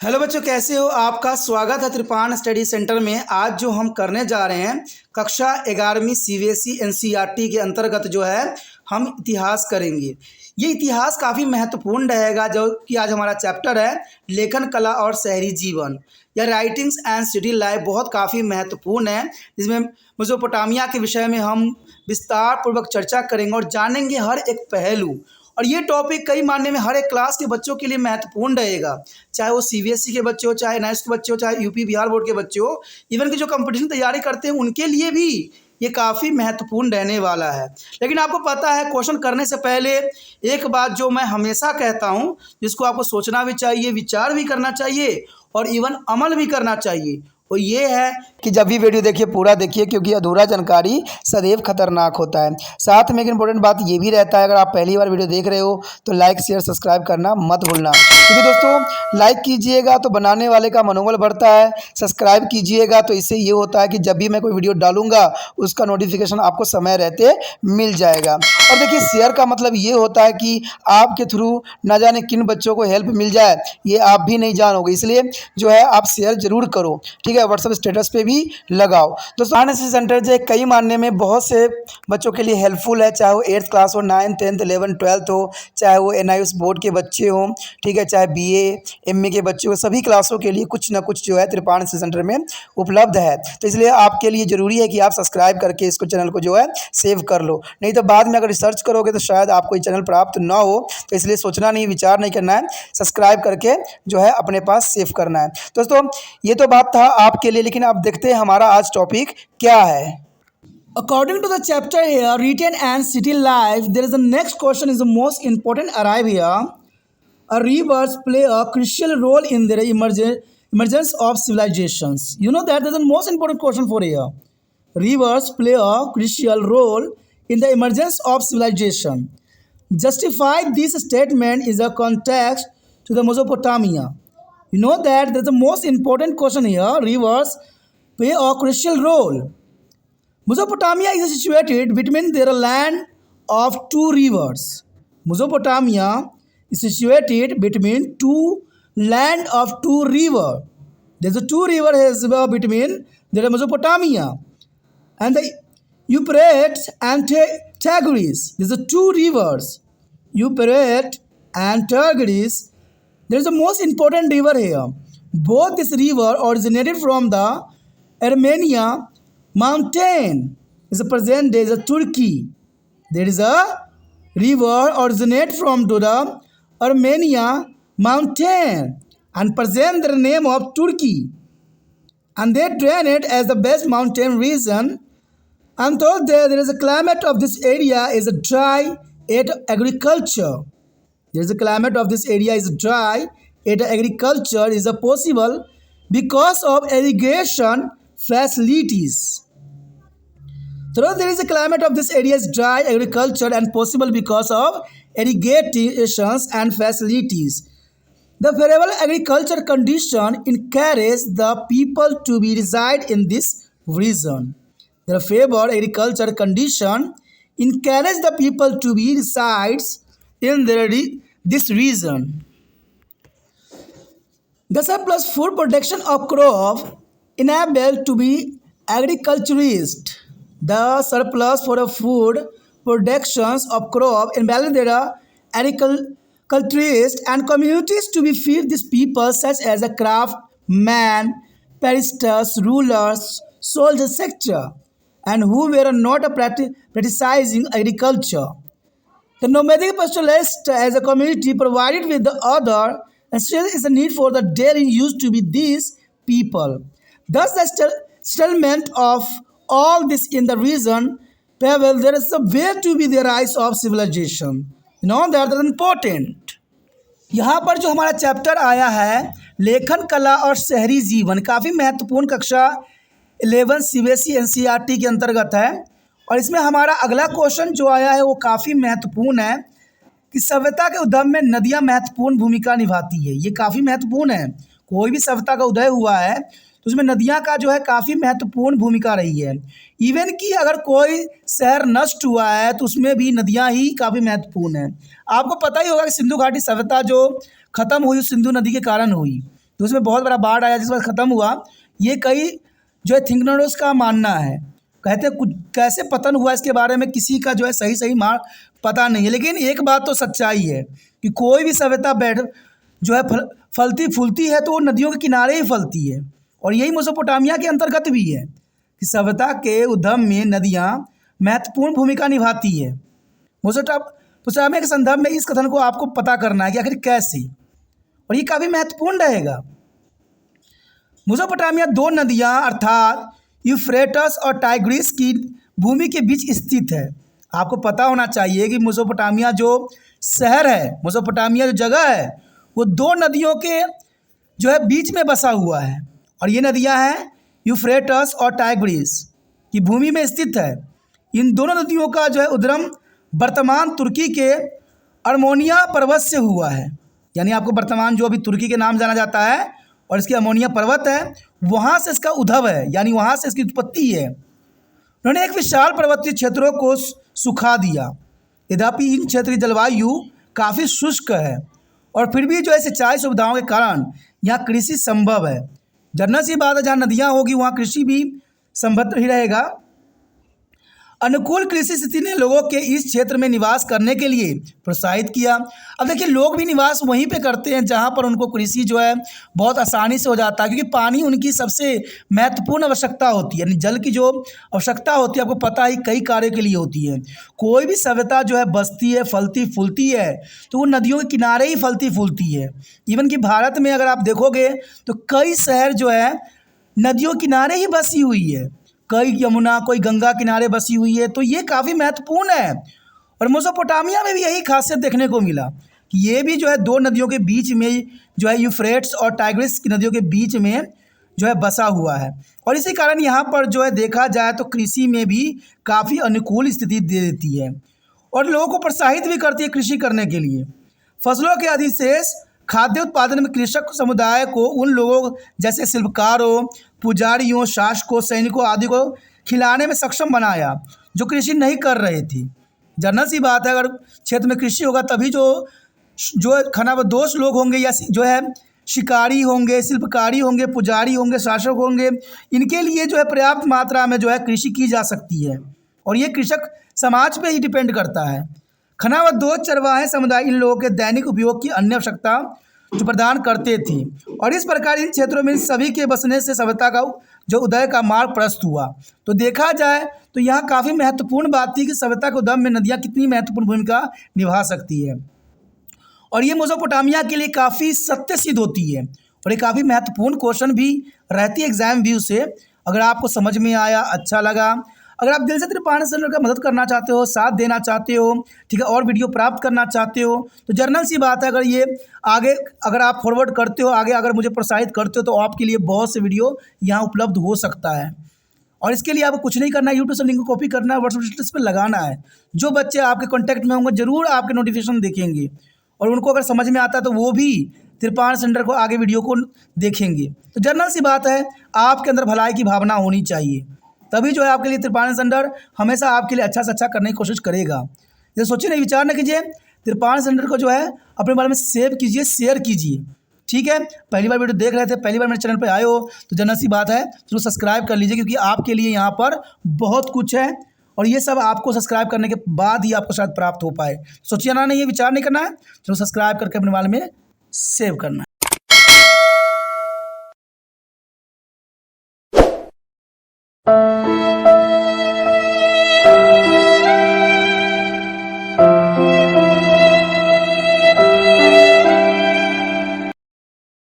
Hello बच्चों, कैसे हो? आपका स्वागत है त्रिपाण स्टडी सेंटर में। आज जो हम करने जा रहे हैं कक्षा 11वीं सीबीएसई एनसीईआरटी के अंतर्गत जो है हम इतिहास करेंगे। ये इतिहास काफ़ी महत्वपूर्ण रहेगा, जो कि आज हमारा चैप्टर है लेखन कला और शहरी जीवन या राइटिंग्स एंड सिटी लाइफ। बहुत काफ़ी महत्वपूर्ण है, जिसमें मेसोपोटामिया के विषय में हम विस्तार पूर्वक चर्चा करेंगे और जानेंगे हर एक पहलू। और ये टॉपिक कई मायने में हर एक क्लास के बच्चों के लिए महत्वपूर्ण रहेगा, चाहे वो सीबीएसई के बच्चे हो, चाहे नेक्स्ट के बच्चे हो, चाहे यूपी बिहार बोर्ड के बच्चे हो। इवन कि जो कंपटीशन तैयारी करते हैं उनके लिए भी ये काफ़ी महत्वपूर्ण रहने वाला है। लेकिन आपको पता है, क्वेश्चन करने से पहले एक बात जो मैं हमेशा कहता हूँ, जिसको आपको सोचना भी चाहिए, विचार भी करना चाहिए और इवन अमल भी करना चाहिए, वो ये है कि जब भी वीडियो देखिए पूरा देखिए, क्योंकि अधूरा जानकारी सदैव खतरनाक होता है। साथ में एक इंपॉर्टेंट बात ये भी रहता है, अगर आप पहली बार वीडियो देख रहे हो तो लाइक शेयर सब्सक्राइब करना मत भूलना, क्योंकि दोस्तों लाइक कीजिएगा तो बनाने वाले का मनोबल बढ़ता है, सब्सक्राइब कीजिएगा तो इससे ये होता है कि जब भी मैं कोई वीडियो डालूंगा उसका नोटिफिकेशन आपको समय रहते मिल जाएगा। और देखिए, शेयर का मतलब ये होता है कि आपके थ्रू न जाने किन बच्चों को हेल्प मिल जाए, ये आप भी नहीं जानोगे, इसलिए जो है आप शेयर जरूर करो, ठीक है। व्हाट्सएप स्टेटस पे भी लगाओ। दोस्तों एनएसएस सेंटर जो है कई मानने में बहुत से बच्चों के लिए हेल्पफुल है, चाहे वो 8th क्लास हो, 9th 10th 11th 12th हो, चाहे वो एनआईएस बोर्ड के बच्चे हों, ठीक है, चाहे बीए एमए के बच्चे हो, सभी क्लासों के लिए कुछ ना कुछ जो है त्रिपाण एनएसएस सेंटर में उपलब्ध है। तो इसलिए आपके लिए ज़रूरी है कि आप सब्सक्राइब करके इसको चैनल को जो है सेव कर लो, नहीं तो बाद में अगर रिसर्च करोगे तो शायद आपको ये चैनल प्राप्त ना हो। तो इसलिए सोचना नहीं, विचार नहीं करना है, सब्सक्राइब करके जो है अपने पास सेव करना है। दोस्तों ये तो बात था आपके लिए, लेकिन अब देखते हैं हमारा आज टॉपिक क्या है। According to the chapter here, written and city life, there is the next question is the most important arrive here. Rivers play a crucial role in the emergence of civilizations. You know that is the most important question for here. Rivers play a crucial role in the emergence of civilization. Justify this statement is a context to the Mesopotamia. You know that that's the most important question here. Rivers play a crucial role. Mesopotamia is situated between their land of two rivers. Mesopotamia is situated between two land of two river. There's a two river has between there Mesopotamia and the Euphrates and Tigris. There's a two rivers, Euphrates and Tigris. There is the most important river here. Both this river originated from the Armenia mountain. Is a present day is a Turkey. There is a river originate from the Armenia mountain and present the name of Turkey. And they drain it as the best mountain region. And though there is a climate of this area is a dry yet agriculture. There is a climate of this area is dry yet agriculture is a possible because of irrigation facilities. Though there is a climate of this area is dry agriculture and possible because of irrigations and facilities. The favorable agriculture condition encourages the people to be reside in this region. The favorable agriculture condition encourages the people to be resides in this region. The surplus food production of crop enabled to be agriculturist. The surplus for the food productions of crop enabled their agriculturists and communities to be feed these people such as a craftsmen, baristas, rulers, soldiers, etc., and who were not practicing agriculture. The nomadic pastoralists as a community provided with the other and still is a need for the daily use to be these people. Thus the settlement of all this in the region Pavel, there is a way to be the rise of civilization. You know that is important. यहाँ पर जो हमारा chapter आया है लेखन कला और शहरी जीवन, काफ़ी महत्वपूर्ण कक्षा 11 सीबीएसई एनसीईआरटी के अंतर्गत है। और इसमें हमारा अगला क्वेश्चन जो आया है वो काफ़ी महत्वपूर्ण है कि सभ्यता के उद्गम में नदियाँ महत्वपूर्ण भूमिका निभाती है। ये काफ़ी महत्वपूर्ण है। कोई भी सभ्यता का उदय हुआ है तो उसमें नदियाँ का जो है काफ़ी महत्वपूर्ण भूमिका रही है। इवन कि अगर कोई शहर नष्ट हुआ है तो उसमें भी नदियाँ ही काफ़ी महत्वपूर्ण है। आपको पता ही होगा कि सिंधु घाटी सभ्यता जो ख़त्म हुई सिंधु नदी के कारण हुई। तो उसमें बहुत बड़ा बाढ़ आया जिस पर ख़त्म हुआ। ये कई जो है थिंकनर्स का मानना है। कहते हैं कुछ कैसे पतन हुआ इसके बारे में किसी का जो है सही मान पता नहीं है, लेकिन एक बात तो सच्चाई है कि कोई भी सभ्यता जो है फलती फूलती है तो वो नदियों के किनारे ही फलती है। और यही मेसोपोटामिया के अंतर्गत भी है कि सभ्यता के उद्गम में नदियाँ महत्वपूर्ण भूमिका निभाती है। मेसोपोटामिया के संदर्भ में इस कथन को आपको पता करना है कि आखिर कैसे, और ये काफ़ी महत्वपूर्ण रहेगा। मेसोपोटामिया दो नदियाँ अर्थात यूफ्रेटस और टाइग्रिस की भूमि के बीच स्थित है। आपको पता होना चाहिए कि मेसोपोटामिया जो शहर है, मेसोपोटामिया जो जगह है, वो दो नदियों के जो है बीच में बसा हुआ है। और ये नदियाँ हैं यूफ्रेटस और टाइग्रिस की भूमि में स्थित है। इन दोनों नदियों का जो है उद्गम वर्तमान तुर्की के अर्मेनिया पर्वत से हुआ है। यानी आपको वर्तमान जो अभी तुर्की के नाम जाना जाता है और इसकी अर्मेनिया पर्वत है, वहाँ से इसका उद्भव है, यानी वहाँ से इसकी उत्पत्ति है। उन्होंने एक विशाल पर्वतीय क्षेत्रों को सुखा दिया। यद्यपि इन क्षेत्र की जलवायु काफ़ी शुष्क है और फिर भी जो है सिंचाई सुविधाओं के कारण यहाँ कृषि संभव है। जनरल सी बात है, जहाँ नदियाँ होगी वहाँ कृषि भी संभव ही रहेगा। अनुकूल कृषि स्थिति ने लोगों के इस क्षेत्र में निवास करने के लिए प्रोत्साहित किया। अब देखिए लोग भी निवास वहीं पे करते हैं जहाँ पर उनको कृषि जो है बहुत आसानी से हो जाता है, क्योंकि पानी उनकी सबसे महत्वपूर्ण आवश्यकता होती है। यानी जल की जो आवश्यकता होती है आपको पता ही कई कार्य के लिए होती है। कोई भी सभ्यता जो है बसती है, फलती फूलती है, तो वो नदियों के किनारे ही फलती फूलती है। इवन कि भारत में अगर आप देखोगे तो कई शहर जो है नदियों किनारे ही बसी हुई है, कई यमुना कोई गंगा किनारे बसी हुई है। तो ये काफ़ी महत्वपूर्ण है। और मेसोपोटामिया में भी यही खासियत देखने को मिला कि ये भी जो है दो नदियों के बीच में जो है यूफ्रेट्स और टाइग्रिस की नदियों के बीच में जो है बसा हुआ है। और इसी कारण यहाँ पर जो है देखा जाए तो कृषि में भी काफ़ी अनुकूल स्थिति दे देती है और लोगों को प्रोत्साहित भी करती है कृषि करने के लिए। फसलों के अधिशेष खाद्य उत्पादन में कृषक समुदाय को उन लोगों जैसे शिल्पकारों, पुजारियों, शासकों, सैनिकों आदि को खिलाने में सक्षम बनाया जो कृषि नहीं कर रहे थे। जनरल सी बात है, अगर क्षेत्र में कृषि होगा तभी जो खानाबदोश लोग होंगे या जो है शिकारी होंगे, शिल्पकारी होंगे, पुजारी होंगे, शासक होंगे, इनके लिए जो है पर्याप्त मात्रा में जो है कृषि की जा सकती है। और ये कृषक समाज पे ही डिपेंड करता है। खानाबदोश चरवाहे समुदाय इन लोगों के दैनिक उपयोग की अन्य आवश्यकता जो प्रदान करते थे। और इस प्रकार इन क्षेत्रों में सभी के बसने से सभ्यता का जो उदय का मार्ग प्रशस्त हुआ। तो देखा जाए तो यहाँ काफ़ी महत्वपूर्ण बात थी कि सभ्यता के उद्गम में नदियाँ कितनी महत्वपूर्ण भूमिका निभा सकती है। और ये मेसोपोटामिया के लिए काफ़ी सत्य सिद्ध होती है और ये काफ़ी महत्वपूर्ण क्वेश्चन भी रहती है एग्जाम व्यू से। अगर आपको समझ में आया, अच्छा लगा, अगर आप दिल से त्रिपाठी चैनल का मदद करना चाहते हो, साथ देना चाहते हो, ठीक है, और वीडियो प्राप्त करना चाहते हो, तो जनरल सी बात है, अगर ये आगे अगर आप फॉरवर्ड करते हो, आगे अगर मुझे प्रोत्साहित करते हो तो आपके लिए बहुत से वीडियो यहाँ उपलब्ध हो सकता है। और इसके लिए आपको कुछ नहीं करना है, यूट्यूब से लिंक को कॉपी करना है, व्हाट्सएप स्टेटस पर लगाना है। जो बच्चे आपके कॉन्टैक्ट में होंगे ज़रूर आपके नोटिफिकेशन देखेंगे और उनको अगर समझ में आता है तो वो भी त्रिपाठी सेंटर को आगे वीडियो को देखेंगे। तो जनरल सी बात है, आपके अंदर भलाई की भावना होनी चाहिए, तभी जो है आपके लिए त्रिपाठी सेंटर हमेशा आपके लिए अच्छा से अच्छा करने की कोशिश करेगा। ये सोचिए नहीं, विचार न कीजिए, त्रिपाठी सेंटर को जो है अपने बारे में सेव कीजिए, शेयर कीजिए। ठीक है, पहली बार वीडियो देख रहे थे, पहली बार मेरे चैनल पे आए हो तो जनरल सी बात है जरूर सब्सक्राइब कर लीजिए, क्योंकि आपके लिए यहाँ पर बहुत कुछ है और ये सब आपको सब्सक्राइब करने के बाद ही आपको शायद प्राप्त हो पाए। सोचिए ना, नहीं ये विचार नहीं करना है, चलो सब्सक्राइब करके अपने बारे में सेव करना है।